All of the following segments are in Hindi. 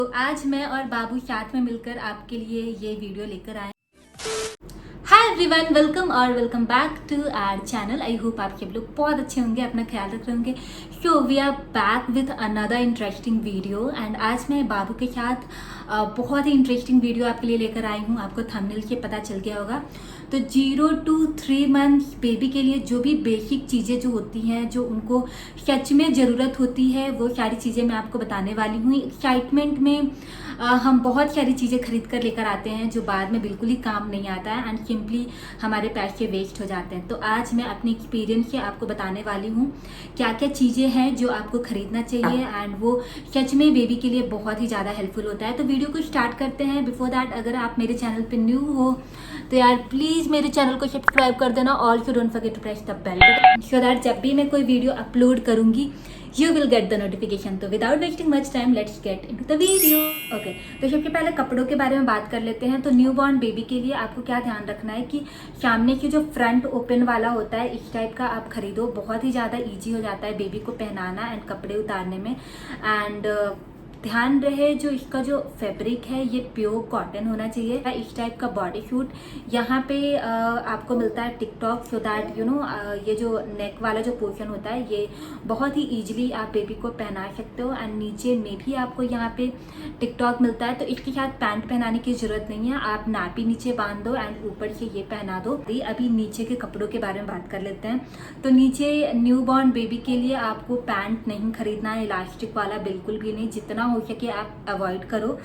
तो आज मैं और बाबू साथ में मिलकर आपके लिए ये वीडियो लेकर आए। Hi everyone, welcome back to our channel. I hope आप सब लोग बहुत अच्छे होंगे, अपना ख्याल रख रहे होंगे। So we are back with another interesting video and आज मैं बाबू के साथ बहुत ही इंटरेस्टिंग वीडियो आपके लिए लेकर आई हूँ। आपको थंबनेल से पता चल गया होगा। तो 0 to 3 मंथ्स बेबी के लिए जो भी बेसिक चीज़ें जो होती हैं, जो उनको सच में ज़रूरत होती है, वो सारी चीज़ें मैं आपको बताने वाली हूँ। एक्साइटमेंट में हम बहुत सारी चीज़ें खरीद कर लेकर आते हैं जो बाद में बिल्कुल ही काम नहीं आता है एंड सिंपली हमारे पैसे वेस्ट हो जाते हैं। तो आज मैं अपने एक्सपीरियंस से आपको बताने वाली हूँ क्या क्या चीज़ें हैं जो आपको खरीदना चाहिए एंड वो सच में बेबी के लिए बहुत ही ज़्यादा हेल्पफुल होता है। तो वीडियो को स्टार्ट करते हैं। बिफोर दैट, अगर आप मेरे चैनल पर न्यू हो तो यार प्लीज़ मेरे चैनल को सब्सक्राइब कर देना। Also don't forget to press the bell button so that जब भी मैं कोई वीडियो अपलोड करूँगी you will get the notification. तो without wasting much time let's get into the video. Okay, तो सबसे पहले कपड़ों के बारे में बात कर लेते हैं। तो न्यू बॉर्न बेबी के लिए आपको क्या ध्यान रखना है कि सामने की जो फ्रंट ओपन वाला होता है इस टाइप का आप खरीदो। बहुत ही ज़्यादा ईजी हो जाता है बेबी को पहनाना एंड कपड़े उतारने में। एंड ध्यान रहे जो इसका जो फैब्रिक है ये प्योर कॉटन होना चाहिए। इस टाइप का बॉडी सूट यहाँ पे आपको मिलता है TikTok, so that you know ये जो नेक वाला जो पोर्शन होता है ये बहुत ही इजीली आप बेबी को पहना सकते हो। एंड नीचे में भी आपको यहाँ पे टिकटॉक मिलता है। तो इसके साथ पैंट पहनाने की जरूरत नहीं है, आप नापी नीचे बांध दो एंड ऊपर से ये पहना दो। अभी नीचे के कपड़ों के बारे में बात कर लेते हैं। तो नीचे न्यू बॉर्न बेबी के लिए आपको पैंट नहीं खरीदना है, इलास्टिक वाला बिल्कुल भी नहीं। जितना हो सके आप अवॉइड करो।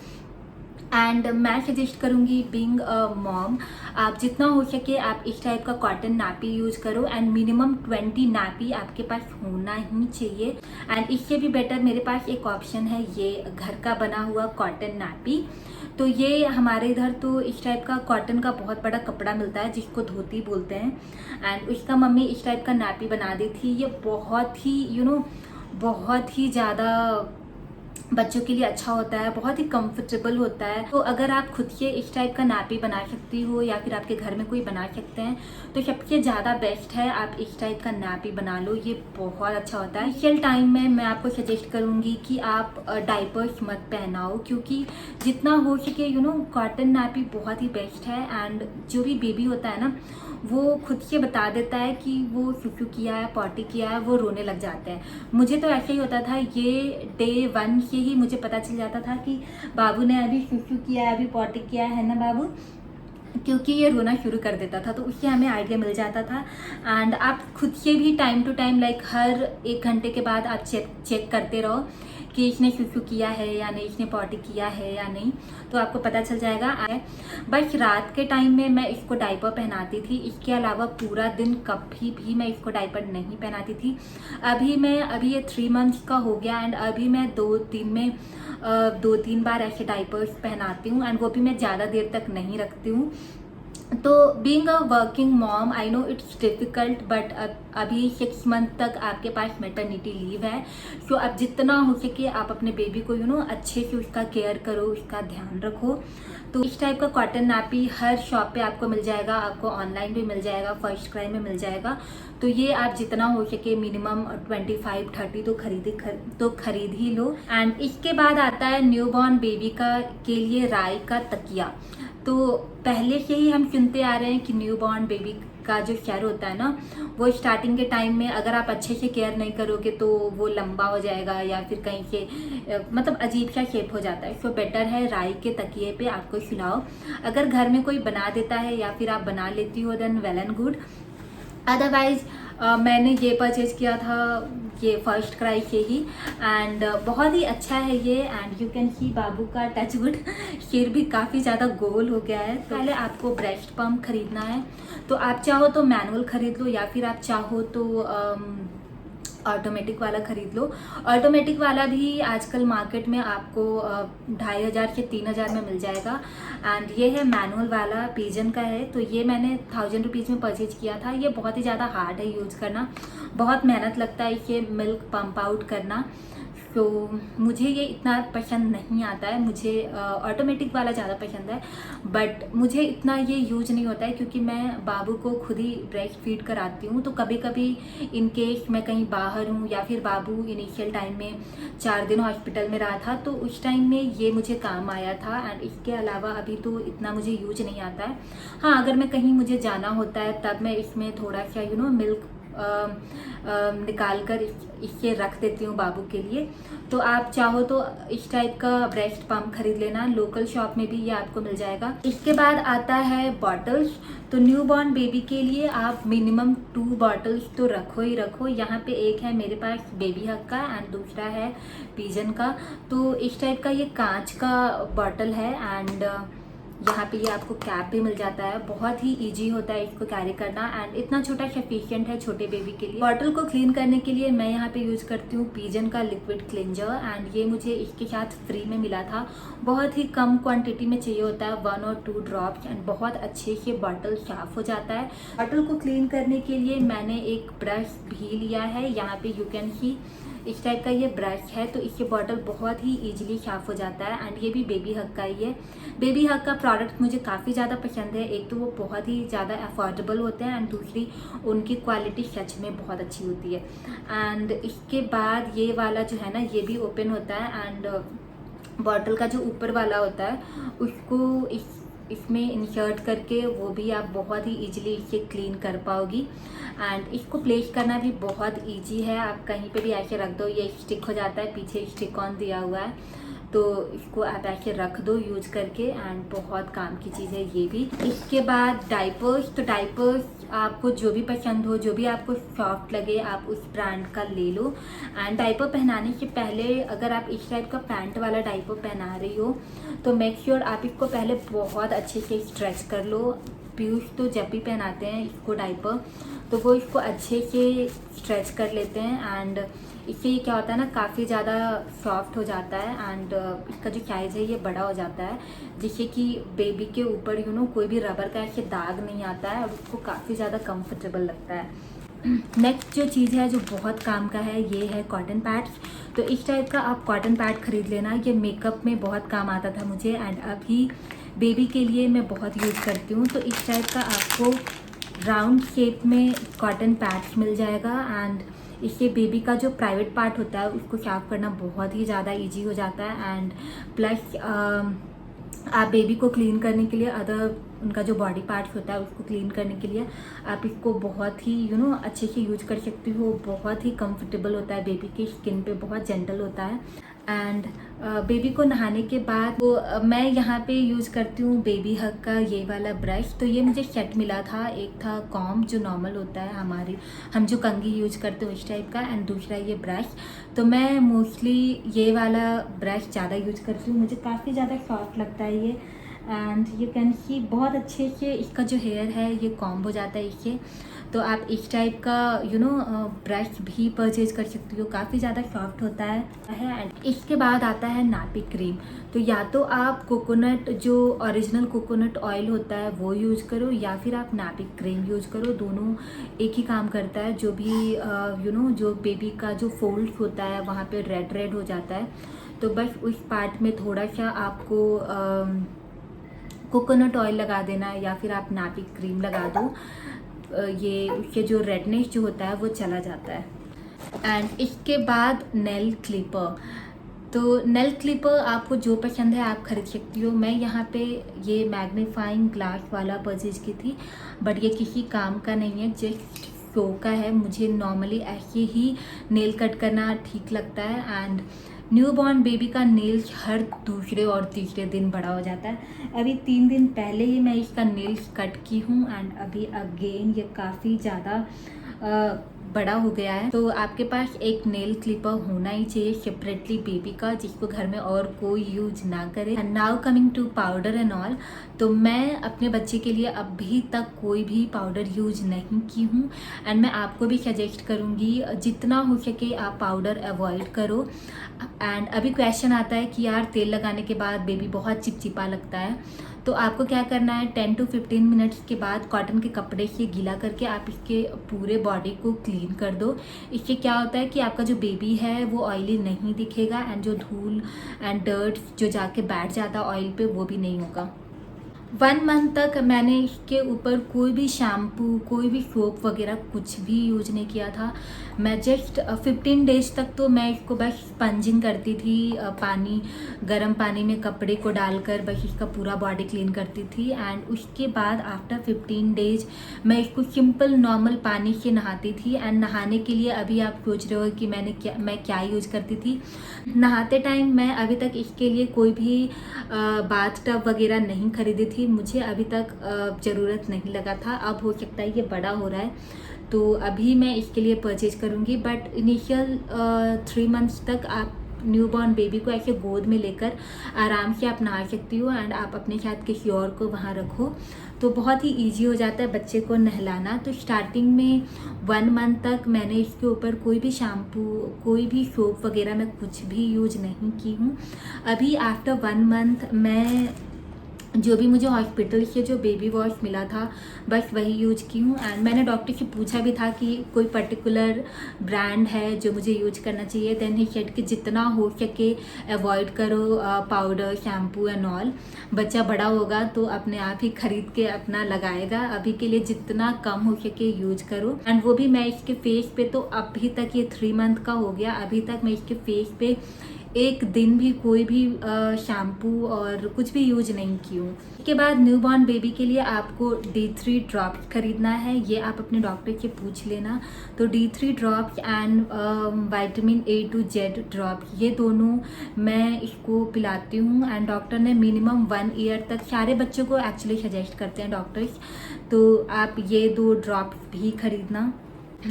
एंड मैं सजेस्ट करूँगी बीइंग अ मॉम, आप जितना हो सके आप इस टाइप का कॉटन नापी यूज़ करो एंड मिनिमम 20 नापी आपके पास होना ही चाहिए। एंड इससे भी बेटर मेरे पास एक ऑप्शन है, ये घर का बना हुआ कॉटन नापी। तो ये हमारे इधर तो इस टाइप का कॉटन का बहुत बड़ा कपड़ा मिलता है जिसको धोती बोलते हैं। एंड उसका मम्मी इस टाइप का नापी बना दी थी। ये बहुत ही बहुत ही ज़्यादा बच्चों के लिए अच्छा होता है, बहुत ही कंफर्टेबल होता है। तो अगर आप खुद से इस टाइप का नापी बना सकती हो या फिर आपके घर में कोई बना सकते हैं तो सबसे ज़्यादा बेस्ट है आप इस टाइप का नापी बना लो। ये बहुत अच्छा होता है। इनिशियल टाइम में मैं आपको सजेस्ट करूँगी कि आप डाइपर्स मत पहनाओ, क्योंकि जितना हो सके कॉटन नापी बहुत ही बेस्ट है। एंड जो भी बेबी होता है ना वो खुद से बता देता है कि वो सुसु किया है, पॉटी किया है, वो रोने लग जाते हैं। मुझे तो ऐसे ही होता था, ये डे 1 से ही मुझे पता चल जाता था कि बाबू ने अभी सुसु किया है, अभी पॉटी किया है ना बाबू, क्योंकि ये रोना शुरू कर देता था। तो उससे हमें आइडिया मिल जाता था। एंड आप खुद से भी टाइम टू टाइम लाइक हर 1 घंटे के बाद आप चेक करते रहो कि इसने सुसु किया है या नहीं, इसने पॉटी किया है या नहीं, तो आपको पता चल जाएगा। बस रात के टाइम में मैं इसको डायपर पहनाती थी, इसके अलावा पूरा दिन कभी भी मैं इसको डायपर नहीं पहनाती थी। अभी ये 3 मंथ्स का हो गया एंड अभी मैं 2-3 बार ऐसे डायपर्स पहनाती हूँ एंड वो भी मैं ज़्यादा देर तक नहीं रखती हूँ। तो being a working mom I know it's difficult, but अभी 6 मंथ तक आपके पास मैटरनिटी लीव है। सो अब जितना हो सके आप अपने बेबी को अच्छे से उसका केयर करो, उसका ध्यान रखो। तो इस टाइप का कॉटन नापी हर शॉप पे आपको मिल जाएगा, आपको ऑनलाइन भी मिल जाएगा, फर्स्ट क्राई में मिल जाएगा। तो ये आप जितना हो सके मिनिमम 25-30 तो खरीद ही लो। एंड इसके बाद आता है न्यू बॉर्न बेबी के लिए राई का तकिया। तो पहले से ही हम सुनते आ रहे हैं कि न्यू बॉर्न बेबी का जो सर होता है ना वो स्टार्टिंग के टाइम में अगर आप अच्छे से केयर नहीं करोगे तो वो लंबा हो जाएगा या फिर कहीं से मतलब अजीब सा शेप हो जाता है। सो बेटर है राई के तकिए पे आपको सुलाओ। अगर घर में कोई बना देता है या फिर आप बना लेती हो then well and good. Otherwise मैंने ये परचेज किया था ये फर्स्ट क्राई से ही एंड बहुत ही अच्छा है ये। एंड यू कैन सी बाबू का टचवुड सिर भी काफ़ी ज़्यादा गोल हो गया है। पहले आपको ब्रेस्ट पम्प खरीदना है, तो आप चाहो तो मैनुअल खरीद लो या फिर आप चाहो तो ऑटोमेटिक वाला खरीद लो। ऑटोमेटिक वाला भी आजकल मार्केट में आपको 2500 से 3000 में मिल जाएगा। एंड ये है मैनुअल वाला, पिजन का है। तो ये मैंने 1000 रुपीज़ में परचेज किया था। ये बहुत ही ज़्यादा हार्ड है यूज़ करना, बहुत मेहनत लगता है इसे मिल्क पंप आउट करना। तो मुझे ये इतना पसंद नहीं आता है, मुझे ऑटोमेटिक वाला ज़्यादा पसंद है। बट मुझे इतना ये यूज नहीं होता है क्योंकि मैं बाबू को खुद ही ब्रेस्ट फीड कराती हूँ। तो कभी कभी इन केस मैं कहीं बाहर हूँ या फिर बाबू इनिशियल टाइम में 4 दिन हॉस्पिटल में रहा था तो उस टाइम में ये मुझे काम आया था। एंड इसके अलावा अभी तो इतना मुझे यूज नहीं आता है। हाँ, अगर मैं कहीं मुझे जाना होता है तब मैं इसमें थोड़ा सा मिल्क निकाल कर इससे रख देती हूँ बाबू के लिए। तो आप चाहो तो इस टाइप का ब्रेस्ट पम्प खरीद लेना, लोकल शॉप में भी ये आपको मिल जाएगा। इसके बाद आता है बॉटल्स। तो न्यू बॉर्न बेबी के लिए आप मिनिमम 2 बॉटल्स तो रखो ही रखो। यहाँ पे एक है मेरे पास बेबी हग का एंड दूसरा है पिजन का। तो इस टाइप का ये कांच का बॉटल है एंड यहाँ पे ये आपको कैप भी मिल जाता है। बहुत ही इजी होता है इसको कैरी करना एंड इतना छोटा सफिशिएंट है छोटे बेबी के लिए। बॉटल को क्लीन करने के लिए मैं यहाँ पे यूज करती हूँ पिजन का लिक्विड क्लींजर एंड ये मुझे इसके साथ फ्री में मिला था। बहुत ही कम क्वांटिटी में चाहिए होता है, 1 और 2 ड्रॉप्स एंड बहुत अच्छे से बॉटल साफ हो जाता है। बॉटल को क्लीन करने के लिए मैंने एक ब्रश भी लिया है। यहाँ पे यू कैन सी इस टाइप का ये ब्रश है तो इससे बॉटल बहुत ही इजीली साफ हो जाता है एंड ये भी बेबी हग का ही है। बेबी हग का प्रोडक्ट मुझे काफ़ी ज़्यादा पसंद है। एक तो वो बहुत ही ज़्यादा अफोर्डेबल होते हैं एंड दूसरी उनकी क्वालिटी सच में बहुत अच्छी होती है। एंड इसके बाद ये वाला जो है ना ये भी ओपन होता है एंड बॉटल का जो ऊपर वाला होता है उसको इसमें इंसर्ट करके वो भी आप बहुत ही इजीली इसे क्लीन कर पाओगी। एंड इसको प्लेस करना भी बहुत इजी है, आप कहीं पे भी ऐसे रख दो, ये स्टिक हो जाता है, पीछे स्टिक ऑन दिया हुआ है तो इसको आप ऐसे रख दो यूज करके एंड बहुत काम की चीज़ है ये भी। इसके बाद डाइपर्स। तो डाइपर्स आपको जो भी पसंद हो, जो भी आपको सॉफ्ट लगे आप उस ब्रांड का ले लो। एंड डाइपर पहनाने से पहले अगर आप इस टाइप का पैंट वाला डाइपर पहना रही हो तो मेक श्योर आप इसको पहले बहुत अच्छे से स्ट्रेच कर लो। पीयूष तो जब भी पहनाते हैं इसको डाइपर तो वो इसको अच्छे से स्ट्रेच कर लेते हैं एंड इससे ये क्या होता है ना काफ़ी ज़्यादा सॉफ्ट हो जाता है एंड इसका जो साइज़ है ये बड़ा हो जाता है जिससे कि बेबी के ऊपर कोई भी रबर का ऐसे दाग नहीं आता है और उसको काफ़ी ज़्यादा कंफर्टेबल लगता है। नेक्स्ट जो चीज़ है जो बहुत काम का है ये है कॉटन पैड्स। तो इस टाइप का आप कॉटन पैड खरीद लेना, ये मेकअप में बहुत काम आता था मुझे एंड अभी बेबी के लिए मैं बहुत यूज़ करती हूँ। तो इस टाइप का आपको राउंड शेप में कॉटन पैड्स मिल जाएगा एंड इससे बेबी का जो प्राइवेट पार्ट होता है उसको साफ करना बहुत ही ज़्यादा इजी हो जाता है एंड प्लस आप बेबी को क्लीन करने के लिए अदर उनका जो बॉडी पार्ट्स होता है उसको क्लीन करने के लिए आप इसको बहुत ही अच्छे से यूज कर सकती हो। बहुत ही कंफर्टेबल होता है, बेबी की स्किन पे बहुत जेंटल होता है। एंड बेबी को नहाने के बाद वो मैं यहाँ पे यूज़ करती हूँ बेबी हग का ये वाला ब्रश। तो ये मुझे सेट मिला था, एक था कॉम जो नॉर्मल होता है हम जो कंघी यूज करते हैं उस टाइप का एंड दूसरा ये ब्रश। तो मैं मोस्टली ये वाला ब्रश ज़्यादा यूज करती हूँ, मुझे काफ़ी ज़्यादा सॉफ्ट लगता है ये एंड यू कैन सी बहुत अच्छे से इसका जो हेयर है ये कॉम्ब हो जाता है इससे। तो आप इस टाइप का ब्रश भी परचेज कर सकती हो, काफ़ी ज़्यादा सॉफ्ट होता है। एंड इसके बाद आता है नापी क्रीम। तो या तो आप कोकोनट जो ओरिजिनल कोकोनट ऑयल होता है वो यूज़ करो या फिर आप नापी क्रीम यूज़ करो, दोनों एक ही काम करता है। जो भी जो बेबी का जो फोल्ड्स होता है वहाँ पे रेड रेड हो जाता है तो बस उस पार्ट में थोड़ा सा आपको कोकोनट ऑयल लगा देना या फिर आप नापी क्रीम लगा दो, ये उसके जो रेडनेस जो होता है वो चला जाता है। एंड इसके बाद नेल क्लिपर। तो नेल क्लिपर आपको जो पसंद है आप खरीद सकती हो। मैं यहाँ पे ये मैग्नीफाइंग ग्लास वाला परचेज की थी बट ये किसी काम का नहीं है, जस्ट शो का है। मुझे नॉर्मली ऐसे ही नेल कट करना ठीक लगता है एंड न्यू बॉर्न बेबी का नेल्स हर दूसरे और तीसरे दिन बड़ा हो जाता है। अभी 3 दिन पहले ही मैं इसका नेल्स कट की हूँ एंड अभी अगेन ये काफ़ी ज़्यादा बड़ा हो गया है। तो आपके पास एक नेल क्लिपर होना ही चाहिए सेपरेटली बेबी का, जिसको घर में और कोई यूज ना करे। And now coming to powder and all. तो मैं अपने बच्चे के लिए अभी तक कोई भी पाउडर यूज नहीं की हूँ एंड मैं आपको भी सजेस्ट करूँगी जितना हो सके आप पाउडर अवॉइड करो। एंड अभी क्वेश्चन आता है कि यार तेल लगाने के बाद बेबी बहुत चिपचिपा लगता है, तो आपको क्या करना है 10 to 15 मिनट्स के बाद कॉटन के कपड़े से गीला करके आप इसके पूरे बॉडी को क्लीन क्लीन कर दो। इससे क्या होता है कि आपका जो बेबी है वो ऑयली नहीं दिखेगा एंड जो धूल एंड डर्ट जो जाके बैठ जाता है ऑयल पे वो भी नहीं होगा। 1 मंथ तक मैंने इसके ऊपर कोई भी शैम्पू, कोई भी सोप वगैरह कुछ भी यूज नहीं किया था। मैं जस्ट 15 डेज तक तो मैं इसको बस स्पंजिंग करती थी, गर्म पानी में कपड़े को डालकर बस इसका पूरा बॉडी क्लीन करती थी। एंड उसके बाद आफ्टर 15 डेज मैं इसको सिंपल नॉर्मल पानी से नहाती थी। एंड नहाने के लिए अभी आप सोच रहे हो कि मैं क्या यूज करती थी। नहाते टाइम मैं अभी तक इसके लिए कोई भी बाथ टब वगैरह नहीं खरीदी थी। मुझे अभी तक ज़रूरत नहीं लगा था। अब हो सकता है ये बड़ा हो रहा है तो अभी मैं इसके लिए परचेज करूँगी। बट इनिशियल 3 मंथ्स तक आप न्यूबॉर्न बेबी को ऐसे गोद में लेकर आराम से आप नहा सकती हो एंड आप अपने साथ किसी और को वहाँ रखो तो बहुत ही इजी हो जाता है बच्चे को नहलाना। तो स्टार्टिंग में 1 मंथ तक मैंने इसके ऊपर कोई भी शैम्पू, कोई भी सोप वगैरह मैं कुछ भी यूज नहीं की हूँ। अभी आफ्टर 1 मंथ मैं जो भी मुझे हॉस्पिटल से जो बेबी वॉश मिला था बस वही यूज की हूँ। एंड मैंने डॉक्टर से पूछा भी था कि कोई पर्टिकुलर ब्रांड है जो मुझे यूज करना चाहिए। देन ही सेड कि जितना हो सके अवॉइड करो पाउडर, शैम्पू एंड ऑल। बच्चा बड़ा होगा तो अपने आप ही खरीद के अपना लगाएगा। अभी के लिए जितना कम हो सके यूज करो। एंड वो भी मैं इसके फेस पे, तो अभी तक ये 3 मंथ का हो गया, अभी तक मैं इसके फेस पे एक दिन भी कोई भी शैम्पू और कुछ भी यूज नहीं की हूँ। इसके बाद न्यूबॉर्न बेबी के लिए आपको D3 ड्रॉप्स खरीदना है। ये आप अपने डॉक्टर से पूछ लेना। तो D3 drops and vitamin A to Z drops, ये दोनों मैं इसको पिलाती हूँ। एंड डॉक्टर ने मिनिमम 1 ईयर तक सारे बच्चों को एक्चुअली सजेस्ट करते हैं डॉक्टर्स, तो आप ये 2 ड्रॉप्स भी खरीदना।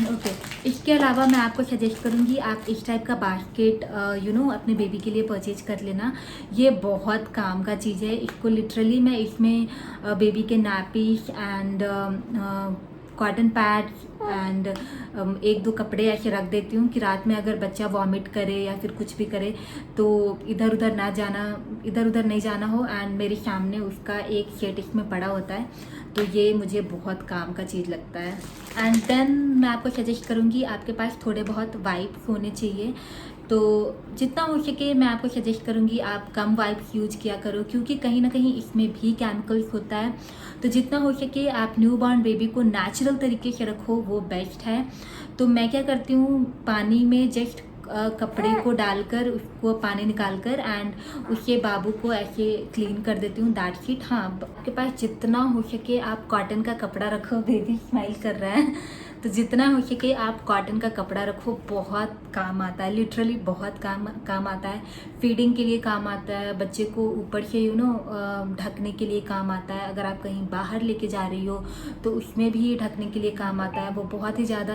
ओके इसके अलावा मैं आपको सजेस्ट करूँगी आप इस टाइप का बास्केट अपने बेबी के लिए परचेज कर लेना। ये बहुत काम का चीज़ है। इसको लिटरली मैं इसमें बेबी के nappies and cotton pads and 1-2 कपड़े ऐसे रख देती हूँ कि रात में अगर बच्चा वॉमिट करे या फिर कुछ भी करे तो इधर उधर नहीं जाना हो। एंड मेरे सामने उसका एक सेट इसमें पड़ा होता है, तो ये मुझे बहुत काम का चीज़ लगता है। एंड देन मैं आपको सजेस्ट करूँगी आपके पास थोड़े बहुत वाइप्स होने चाहिए। तो जितना हो सके मैं आपको सजेस्ट करूँगी आप कम वाइप्स यूज किया करो, क्योंकि कहीं ना कहीं इसमें भी केमिकल्स होता है। तो जितना हो सके आप न्यूबॉर्न बेबी को नेचुरल तरीके से रखो, वो बेस्ट है। तो मैं क्या करती हूँ, पानी में जस्ट कपड़े को डालकर उसको पानी निकाल कर एंड उसके बाबू को ऐसे क्लीन कर देती हूँ, दैट्स इट। हाँ, आपके पास जितना हो सके आप कॉटन का कपड़ा रखो। बेबी स्माइल कर रहा है, तो जितना हो सके आप कॉटन का कपड़ा रखो, बहुत काम आता है, लिटरली बहुत काम आता है। फीडिंग के लिए काम आता है, बच्चे को ऊपर से ढकने के लिए काम आता है। अगर आप कहीं बाहर लेके जा रही हो तो उसमें भी ढकने के लिए काम आता है। वो बहुत ही ज़्यादा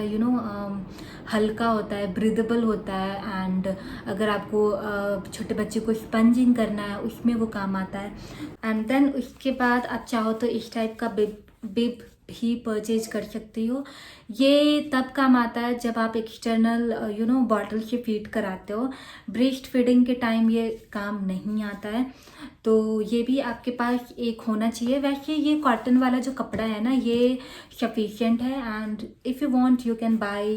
हल्का होता है, ब्रीदेबल होता है। एंड अगर आपको छोटे बच्चे को स्पंजिंग करना है उसमें वो काम आता है। एंड देन उसके बाद आप चाहो तो इस टाइप का बिब ही परचेज कर सकती हो। ये तब काम आता है जब आप एक्सटर्नल बॉटल से फीड कराते हो। ब्रेस्ट फीडिंग के टाइम ये काम नहीं आता है, तो ये भी आपके पास एक होना चाहिए। वैसे ये कॉटन वाला जो कपड़ा है ना, ये सफिशिएंट है। And if you want you can buy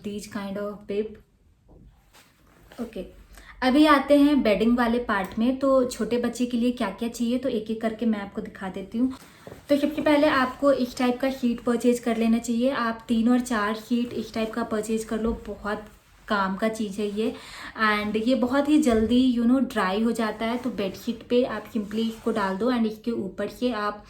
these kind of bib. Okay, अभी आते हैं बेडिंग वाले पार्ट में। तो छोटे बच्चे के लिए क्या क्या चाहिए तो एक एक करके मैं आपको दिखा देती हूँ। तो सबसे पहले आपको इस टाइप का शीट परचेज कर लेना चाहिए। आप 3 और 4 शीट इस टाइप का परचेज कर लो, बहुत काम का चीज़ है ये। एंड ये बहुत ही जल्दी ड्राई हो जाता है। तो बेडशीट पे आप सिंपली इसको डाल दो एंड इसके ऊपर से आप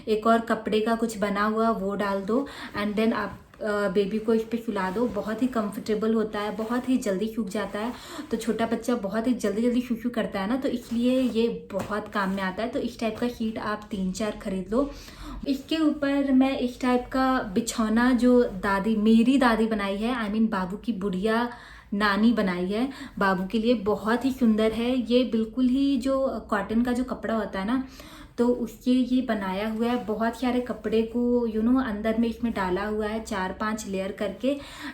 एक और कपड़े का कुछ बना हुआ वो डाल दो एंड देन आप बेबी को इस पर सुला दो। बहुत ही कंफर्टेबल होता है, बहुत ही जल्दी सूख जाता है। तो छोटा बच्चा बहुत ही जल्दी सूखू करता है ना, तो इसलिए ये बहुत काम में आता है। तो इस टाइप का शीट आप 3-4 खरीद लो। इसके ऊपर मैं इस टाइप का बिछौना जो मेरी दादी बनाई है, आई मीन बाबू की बुढ़िया नानी बनाई है बाबू के लिए, बहुत ही सुंदर है। ये बिल्कुल ही जो कॉटन का जो कपड़ा होता है ना, तो उसके ये बनाया हुआ है, बहुत सारे कपड़े को अंदर में इसमें डाला हुआ है 4-5 लेयर करके,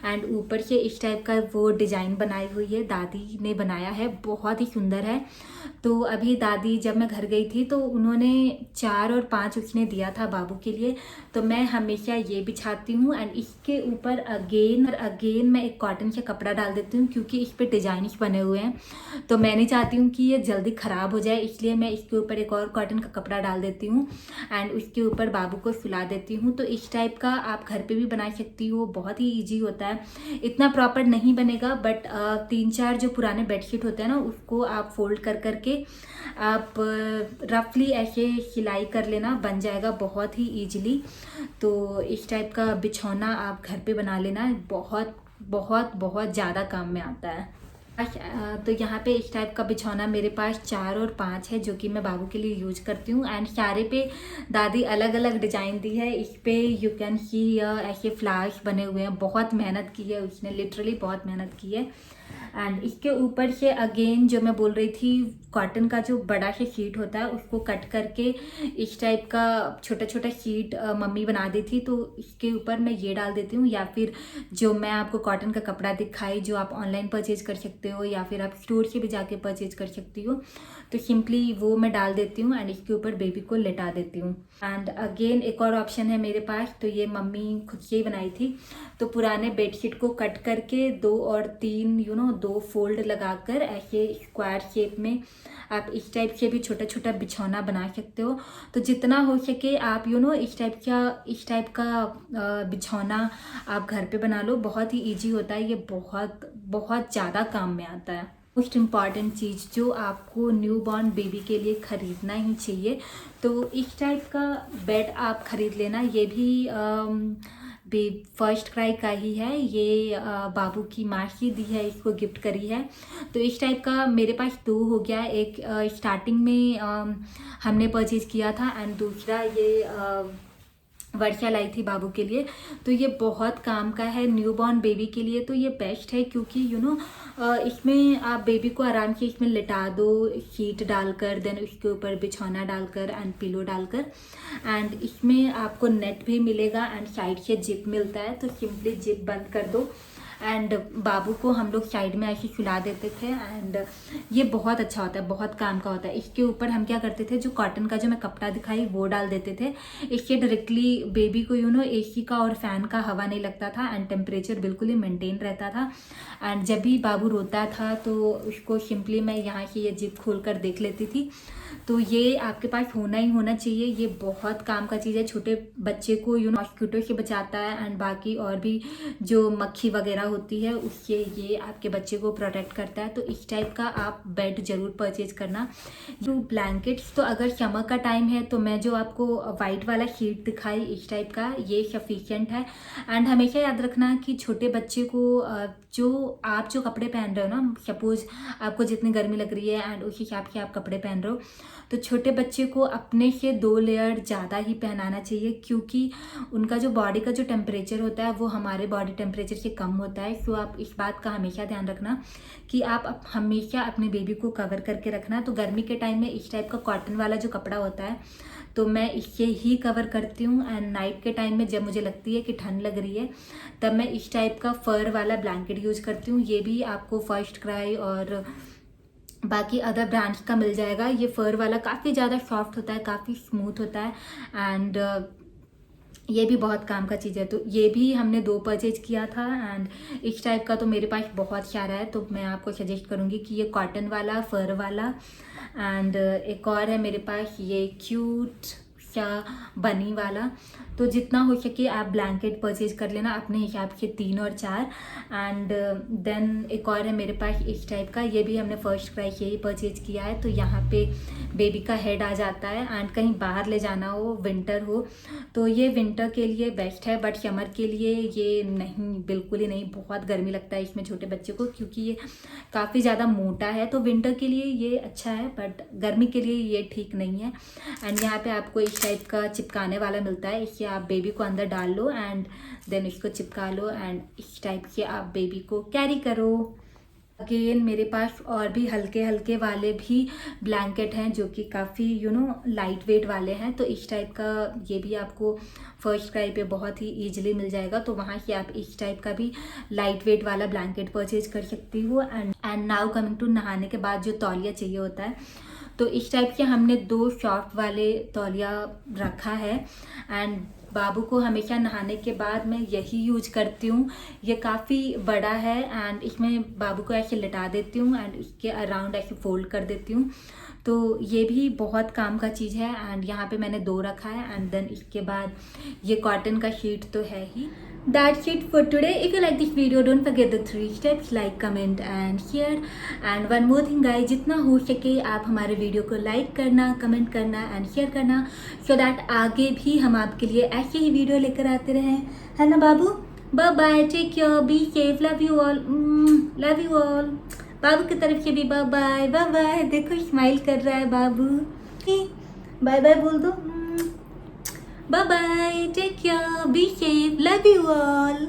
एंड ऊपर से इस टाइप का वो डिज़ाइन बनाई हुई है, दादी ने बनाया है, बहुत ही सुंदर है। तो अभी दादी जब मैं घर गई थी तो उन्होंने 4 और 5 उसने दिया था बाबू के लिए, तो मैं हमेशा ये बिछाती हूँ एंड इसके ऊपर अगेन मैं एक कॉटन का कपड़ा डाल देती हूँ, क्योंकि इस पे डिजाइन बने हुए हैं, तो मैं नहीं चाहती हूँ कि ये जल्दी ख़राब हो जाए, इसलिए मैं इसके ऊपर एक और कॉटन का कपड़ा डाल देती हूँ एंड उसके ऊपर बाबू को सुला देती हूँ। तो इस टाइप का आप घर पे भी बना सकती हो, बहुत ही ईजी होता है, इतना प्रॉपर नहीं बनेगा, बट 3-4 जो पुराने बेडशीट होते हैं ना उसको आप फोल्ड कर करके आप रफली ऐसे सिलाई कर लेना, बन जाएगा बहुत ही ईजिली। तो इस टाइप का बिछौना आप घर पे बना लेना, बहुत बहुत बहुत ज़्यादा काम में आता है। तो यहाँ पे इस टाइप का बिछौना मेरे पास 4 और 5 है, जो कि मैं बाबू के लिए यूज करती हूँ एंड सारे पे दादी अलग अलग डिजाइन दी है। इस पे यू कैन सी ऐसे फ्लावर्स बने हुए हैं, बहुत मेहनत की है उसने, लिटरली बहुत मेहनत की है। एंड इसके ऊपर से अगेन जो मैं बोल रही थी, कॉटन का जो बड़ा सा शीट होता है उसको कट करके इस टाइप का छोटा छोटा शीट मम्मी बना दी थी, तो इसके ऊपर मैं ये डाल देती हूँ, या फिर जो मैं आपको कॉटन का कपड़ा दिखाई जो आप ऑनलाइन परचेज कर सकते हो या फिर आप स्टोर से भी जाके परचेज कर सकती हो, तो सिंपली वो मैं डाल देती हूँ एंड इसके ऊपर बेबी को लेटा देती हूँ। एंड अगेन एक और ऑप्शन है मेरे पास, तो ये मम्मी खुद से ही बनाई थी, तो पुराने बेडशीट को कट करके 2 और 3 2 फोल्ड लगाकर ऐसे स्क्वायर शेप में आप इस टाइप से भी छोटा छोटा बिछौना बना सकते हो। तो जितना हो सके आप इस टाइप का बिछौना आप घर पे बना लो, बहुत ही इजी होता है, ये बहुत बहुत ज़्यादा काम में आता है। मोस्ट इम्पॉर्टेंट चीज़ जो आपको न्यू बॉर्न बेबी के लिए ख़रीदना ही चाहिए, तो इस टाइप का बेड आप ख़रीद लेना। ये भी फर्स्ट क्राई का ही है, ये बाबू की माँ ही दी है, इसको गिफ्ट करी है। तो इस टाइप का मेरे पास 2 हो गया, एक स्टार्टिंग में हमने परचेज़ किया था एंड दूसरा ये वर्षा लाई थी बाबू के लिए। तो ये बहुत काम का है न्यूबॉर्न बेबी के लिए, तो ये बेस्ट है, क्योंकि इसमें आप बेबी को आराम से इसमें लिटा दो, शीट डालकर, देन उसके ऊपर बिछौना डालकर एंड पिलो डालकर, एंड इसमें आपको नेट भी मिलेगा एंड साइड से जिप मिलता है, तो सिंपली जिप बंद कर दो एंड बाबू को हम लोग साइड में ऐसे सुला देते थे एंड ये बहुत अच्छा होता है, बहुत काम का होता है। इसके ऊपर हम क्या करते थे, जो कॉटन का जो मैं कपड़ा दिखाई वो डाल देते थे, इससे डायरेक्टली बेबी को एसी का और फैन का हवा नहीं लगता था एंड टेम्परेचर बिल्कुल ही मेंटेन रहता था। एंड जब भी बाबू रोता था तो उसको सिंपली मैं यहाँ से ये जिप खोल कर देख लेती थी। तो ये आपके पास होना ही होना चाहिए, ये बहुत काम का चीज़ है, छोटे बच्चे को मॉस्किटो से बचाता है एंड बाकी और भी जो मक्खी वगैरह होती है उससे ये आपके बच्चे को प्रोटेक्ट करता है। तो इस टाइप का आप बेड ज़रूर परचेज करना। जो ब्लैंकेट्स, तो अगर समर का टाइम है तो मैं जो आपको वाइट वाला शीट दिखाई इस टाइप का, ये सफिशिएंट है। एंड हमेशा याद रखना कि छोटे बच्चे को जो कपड़े पहन रहे हो ना, सपोज आपको जितनी गर्मी लग रही है एंड उस हिसाब से आप कपड़े पहन रहे हो, तो छोटे बच्चे को अपने से 2 लेयर ज़्यादा ही पहनाना चाहिए, क्योंकि उनका जो बॉडी का जो टेम्परेचर होता है वो हमारे बॉडी टेम्परेचर से कम होता है। तो आप इस बात का हमेशा ध्यान रखना कि आप हमेशा अपने बेबी को कवर करके रखना। तो गर्मी के टाइम में इस टाइप का कॉटन वाला जो कपड़ा होता है तो मैं इससे ही कवर करती हूँ, एंड नाइट के टाइम में जब मुझे लगती है कि ठंड लग रही है तब मैं इस टाइप का फर वाला ब्लैंकेट यूज करती हूँ। ये भी आपको फर्स्ट क्राई और बाकी अदर ब्रांड्स का मिल जाएगा। ये फर वाला काफ़ी ज़्यादा सॉफ्ट होता है, काफ़ी स्मूथ होता है एंड ये भी बहुत काम का चीज़ है। तो ये भी हमने 2 परचेज किया था एंड इस टाइप का तो मेरे पास बहुत सारा है, तो मैं आपको सजेस्ट करूँगी कि ये कॉटन वाला, फर वाला, एंड एक और है मेरे पास ये क्यूट सा बनी वाला। तो जितना हो सके आप ब्लैंकेट परचेज कर लेना अपने हिसाब से 3 और 4। एंड देन एक और है मेरे पास इस टाइप का, ये भी हमने फर्स्ट क्राई से ही परचेज किया है। तो यहाँ पे बेबी का हेड आ जाता है एंड कहीं बाहर ले जाना हो, विंटर हो, तो ये विंटर के लिए बेस्ट है, बट समर के लिए ये नहीं, बिल्कुल ही नहीं। बहुत गर्मी लगता है इसमें छोटे बच्चे को, क्योंकि ये काफ़ी ज़्यादा मोटा है। तो विंटर के लिए ये अच्छा है, बट गर्मी के लिए ये ठीक नहीं है। एंड यहाँ पे आपको इस टाइप का चिपकाने वाला मिलता है, इससे आप बेबी को अंदर डाल लो एंड देन इसको चिपका लो एंड इस टाइप से आप बेबी को कैरी करो। अगेन मेरे पास और भी हल्के हल्के वाले भी ब्लैंकेट हैं जो कि काफ़ी लाइट वेट वाले हैं। तो इस टाइप का ये भी आपको फर्स्ट क्राई पे बहुत ही ईजिली मिल जाएगा, तो वहाँ से आप इस टाइप का भी लाइट वेट वाला ब्लैंकेट परचेज कर सकती हो। एंड नाउ कमिंग टू नहाने के बाद जो तौलिया चाहिए होता है, तो इस टाइप के हमने 2 सॉफ्ट वाले तौलिया रखा है। एंड बाबू को हमेशा नहाने के बाद मैं यही यूज करती हूँ। ये काफ़ी बड़ा है एंड इसमें बाबू को ऐसे लिटा देती हूँ एंड इसके अराउंड ऐसे फोल्ड कर देती हूँ। तो ये भी बहुत काम का चीज़ है। एंड यहाँ पे मैंने 2 रखा है। एंड देन इसके बाद ये कॉटन का शीट तो है ही। That's it for today. If you like this video, don't forget the 3 steps: like, comment and share. And one more thing guys, जितना हो सके आप हमारे वीडियो को लाइक करना, कमेंट करना एंड शेयर करना, so that आगे भी हम आपके लिए ऐसे ही वीडियो लेकर आते रहें, है ना बाबू? Bye bye, take care, be safe, love you all, love you all. बाबू की तरफ से भी बाय बाय, बाय बाय। देखो स्माइल कर रहा है बाबू। बाय बाय बोल दो। Bye bye, take care, be safe, love you all.